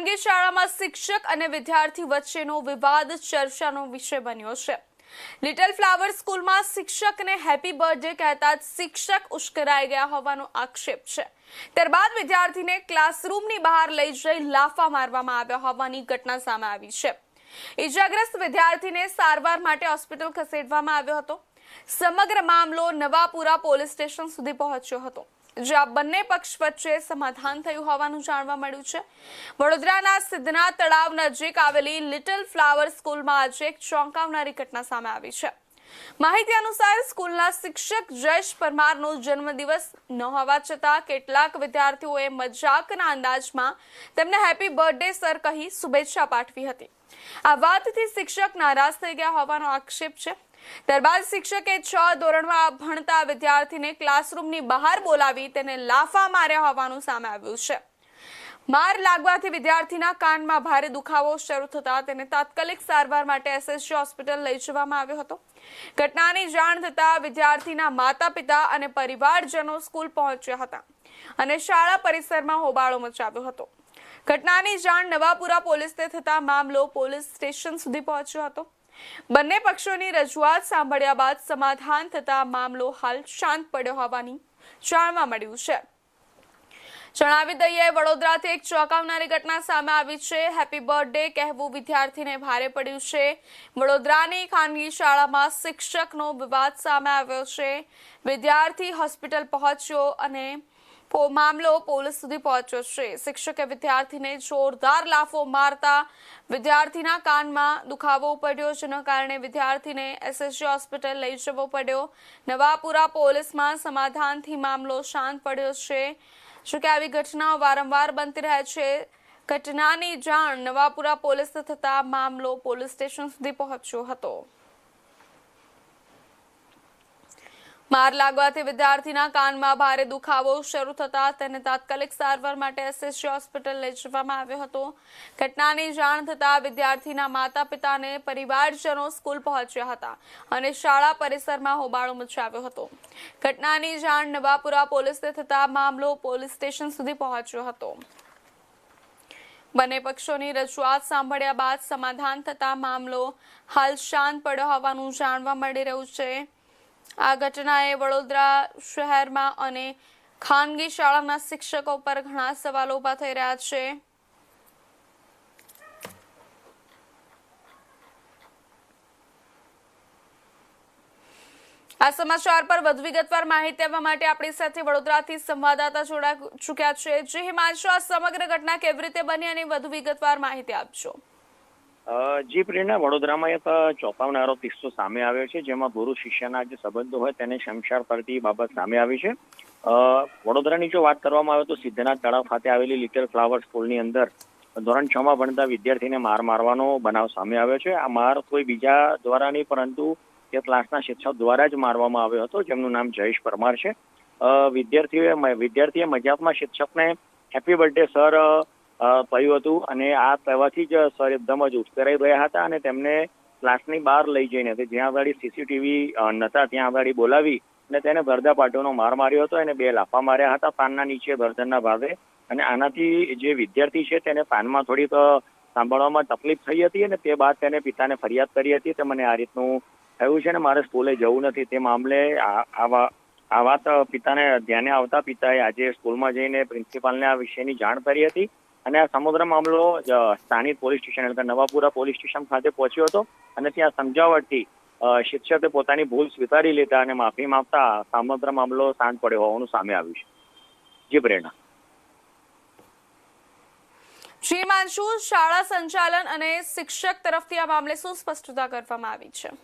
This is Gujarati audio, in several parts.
ખાનગી શાળામાં શિક્ષક અને વિદ્યાર્થી વચ્ચેનો વિવાદ ચર્ચાનો વિષય બન્યો છે। લિટલ ફ્લાવર સ્કૂલમાં શિક્ષકને હેપી બર્થડે કહેતા શિક્ષક ઉશ્કેરાઈ ગયા હોવાનો આક્ષેપ છે। ત્યારબાદ વિદ્યાર્થીને ક્લાસરૂમની બહાર લઈ જઈ લાફા મારવામાં આવ્યા હોવાની ઘટના સામે આવી છે। ઈજાગ્રસ્ત વિદ્યાર્થીને સારવાર માટે હોસ્પિટલ ખસેડવામાં આવ્યો હતો। સમગ્ર મામલો નવાપુરા પોલીસ સ્ટેશન સુધી પહોંચ્યો હતો, જ્યાં બંને પક્ષ વચ્ચે સમાધાન થયું હોવાનું જાણવા મળ્યું છે। વડોદરાના સિદ્ધનાથ તળાવ નજીક આવેલી લિટલ ફ્લાવર સ્કૂલમાં આજે એક ચોંકાવનારી ઘટના સામે આવી છે। માહિતી અનુસાર સ્કૂલના શિક્ષક જયેશ પરમારનો જન્મદિવસ ન હોવા છતાં કેટલાક વિદ્યાર્થીઓએ મજાકના અંદાજમાં તેમને હેપી બર્થડે સર કહી શુભેચ્છા પાઠવી હતી। આ વાતથી શિક્ષક નારાજ થઈ ગયા હોવાનો આક્ષેપ છે। ત્યારબાદ શિક્ષકે 6 ધોરણમાં ભણતા વિદ્યાર્થીને ક્લાસરૂમની બહાર બોલાવી તેને લાફા માર્યા હોવાનું સામે આવ્યું છે। માર લાગવાથી વિદ્યાર્થીના કાનમાં ભારે દુખાવો શરૂ થતા તેને તાત્કાલિક સારવાર માટે એસએસજી હોસ્પિટલ લઈ જવામાં આવ્યો હતો। ઘટનાની જાણ થતા વિદ્યાર્થીના માતા-પિતા અને પરિવારજનો સ્કૂલ પહોંચ્યા હતા અને શાળા પરિસરમાં હોબાળો મચાવ્યો હતો। ઘટનાની જાણ નવાપુરા પોલીસને થતા મામલો પોલીસ સ્ટેશન સુધી પહોંચ્યો હતો। બંને પક્ષોની રજૂઆત સાંભળ્યા બાદ સમાધાન થતા મામલો હાલ શાંત પડ્યો હોવાની જાણવા મળ્યું છે। જણાવી દઈએ, વડોદરાથી એક ચોંકાવનારી ઘટના સામે આવી છે। હેપી બર્થડે કહેવું વિદ્યાર્થીને ભારે પડ્યું છે। વડોદરાની ખાનગી શાળામાં શિક્ષકનો વિવાદ સામે આવ્યો છે। વિદ્યાર્થી હોસ્પિટલ પહોંચ્યો અને મામલો પોલીસ સુધી પહોંચ્યો છે। શિક્ષકે વિદ્યાર્થીને જોરદાર લાફો મારતા વિદ્યાર્થીના કાનમાં દુખાવો પડ્યો, જેના કારણે વિદ્યાર્થીને એસએસજી હોસ્પિટલ લઈ જવો પડ્યો। નવાપુરા પોલીસમાં સમાધાનથી મામલો શાંત પડ્યો છે। જોકે આવી ઘટનાઓ વારંવાર બનતી રહે છે। ઘટનાની જાણ નવાપુરા પોલીસને થતા મામલો પોલીસ સ્ટેશન સુધી પહોંચ્યો હતો। માર લાગવાથી વિદ્યાર્થીના કાનમાં ભારે દુખાવો શરૂ થતા તેને તાત્કાલિક સારવાર માટે એસએસજી હોસ્પિટલ લઈ જવામાં આવ્યો હતો। ઘટનાની જાણ થતા વિદ્યાર્થીના માતા-પિતા અને પરિવારજનો સ્કૂલ પહોંચ્યા હતા અને શાળા પરિસરમાં હોબાળો મચાવ્યો હતો। ઘટનાની જાણ નવાપુરા પોલીસને થતા મામલો પોલીસ સ્ટેશન સુધી પહોંચ્યો હતો। બંને પક્ષોની રજૂઆત સાંભળ્યા બાદ સમાધાન થતા મામલો હાલ શાંત પડ્યો હોવાનું જાણવા મળી રહ્યું છે। આ ઘટનાએ વડોદરા શહેરમાં અને ખાનગી શાળાના શિક્ષકો પર ઘણા સવાલો ઉભા થઈ રહ્યા છે। આ સમાચાર પર વધુ વિગતવાર માહિતી આપવા માટે આપણી સાથે વડોદરાથી સંવાદદાતા જોડાઈ ચૂક્યા છે। જી હિમાંશુ, આ સમગ્ર ઘટના કેવી રીતે બની અને વધુ વિગતવાર માહિતી આપજો। જી પ્રેરણા, વડોદરામાં એક ચોંકાવનારો કિસ્સો સામે આવ્યો છે, જેમાં ગુરુ શિષ્યના જે સંબંધો હોય તેને શમશાર કરતી બાબત સામે આવી છે। વડોદરાની જો વાત કરવામાં આવે તો સિદ્ધનાથ તળાવ ખાતે આવેલી લિટલ ફ્લાવર સ્કૂલની અંદર ધોરણ 6 માં ભણતા વિદ્યાર્થીને માર મારવાનો બનાવ સામે આવ્યો છે। આ માર કોઈ બીજા દ્વારા નહીં, પરંતુ તે ક્લાસના શિક્ષક દ્વારા જ મારવામાં આવ્યો હતો, જેમનું નામ જયેશ પરમાર છે। વિદ્યાર્થીએ મજાકમાં શિક્ષકને હેપી બર્થડે સર કહ્યું હતું અને આ કહેવાથી જ સર એકદમ જ ઉશ્કેરાઈ ગયા હતા અને તેમને ક્લાસની બહાર લઈ જઈને જ્યાં આગળ સીસીટીવી નહોતા ત્યાં આગળ બોલાવી અને તેને ભરદાપાટોનો માર માર્યો હતો અને 2 લાફા માર્યા હતા પાનના નીચે, ગરદનના ભાગે। અને આનાથી જે વિદ્યાર્થી છે તેને પાનમાં થોડીક સાંભળવામાં તકલીફ થઈ હતી અને તે બાદ તેને પિતાને ફરિયાદ કરી હતી કે મને આ રીતનું થયું છે ને મારે સ્કૂલે જવું નથી। તે મામલે આ વાત પિતાને ધ્યાને આવતા પિતાએ આજે સ્કૂલમાં જઈને પ્રિન્સિપાલને આ વિષયની જાણ કરી હતી અને આ સમગ્ર મામલો સ્થાનિક પોલીસ સ્ટેશન એટલે નવાપુરા પોલીસ સ્ટેશન ખાતે પહોંચ્યો હતો અને ત્યાં સમજાવટથી શિક્ષકે પોતાની ભૂલ સ્વીકારી લેતા અને માફી માંગતા સમગ્ર મામલો શાંત પડ્યો હોવાનું સામે આવ્યું છે। જી પ્રેરણા। જી હિમાંશુ, શાળા સંચાલન અને શિક્ષક તરફથી આ મામલે શું સ્પષ્ટતા કરવામાં આવી છે?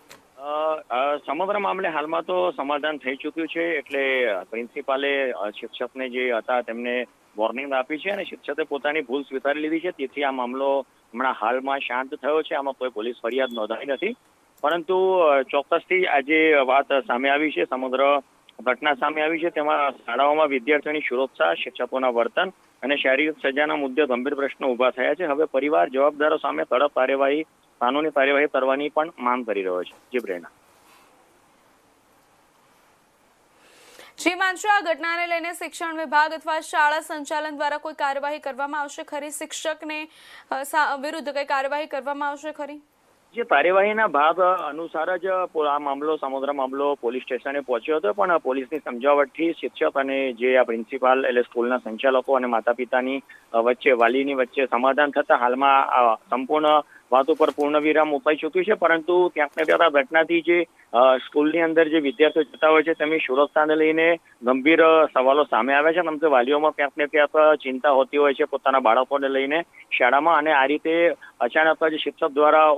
સમગ્ર મામલે હાલમાં તો સમાધાન થઈ ચૂક્યું છે, એટલે પ્રિન્સિપાલે શિક્ષકને જે હતા તેમને વોર્નિંગ આપી છે અને શિક્ષકે પોતાની ભૂલ સ્વીકારી લીધી છે। તેથી આ મામલો હમણાં હાલમાં શાંત થયો છે। આમાં કોઈ પોલીસ ફરિયાદ નોંધાઈ નથી, પરંતુ ચોક્કસથી આ જે વાત સામે આવી છે, સમગ્ર ઘટના સામે આવી છે, તેમાં શાળાઓમાં વિદ્યાર્થીઓની સુરક્ષા, શિક્ષકોના વર્તન અને શારીરિક સજાના મુદ્દે ગંભીર પ્રશ્નો ઉભા થયા છે। હવે પરિવાર જવાબદારો સામે કડક કાર્યવાહી, કાનૂની કાર્યવાહી કરવાની પણ માંગ કરી રહ્યો છે। જી પ્રેરણા। જે માનશો આ ઘટનાને લઈને શિક્ષણ વિભાગ અથવા શાળા સંચાલન દ્વારા કોઈ કાર્યવાહી કરવામાં આવશે ખરી? શિક્ષકને વિરુદ્ધ કઈ કાર્યવાહી કરવામાં આવશે ખરી? જે કાર્યવાહીના ભાગ અનુસાર જ આ સમગ્ર મામલો પોલીસ સ્ટેશને પહોંચ્યો હતો, પણ પોલીસની સમજાવટથી શિક્ષક અને જે આ પ્રિન્સિપાલ એટલે સ્કૂલના સંચાલકો અને માતા પિતાની વચ્ચે વાલીની વચ્ચે સમાધાન થતા હાલમાં સંપૂર્ણ વાત ઉપર પૂર્ણ વિરામ મુકાઈ ચૂક્યું છે. પરંતુ ક્યાંક ને ક્યાંક આ ઘટનાથી જે સ્કૂલની અંદર જે વિદ્યાર્થીઓ જતા હોય છે તેમની સુરક્ષાને લઈને ગંભીર સવાલો સામે આવ્યા છે. કેમ કે વાલીઓમાં ક્યાંક ને ક્યાંક ચિંતા હોતી હોય છે પોતાના બાળકોને લઈને શાળામાં, અને આ રીતે અચાનક જ શિક્ષક દ્વારા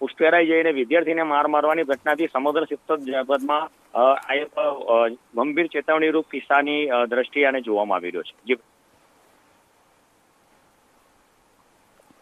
ઉશ્કેરાઈ જઈને વિદ્યાર્થીને માર મારવાની ઘટનાથી સમગ્ર શિક્ષક જગતમાં ગંભીર ચેતવણીરૂપ કિસ્સાની દ્રષ્ટિએ આને જોવામાં આવી રહ્યો છે. જી.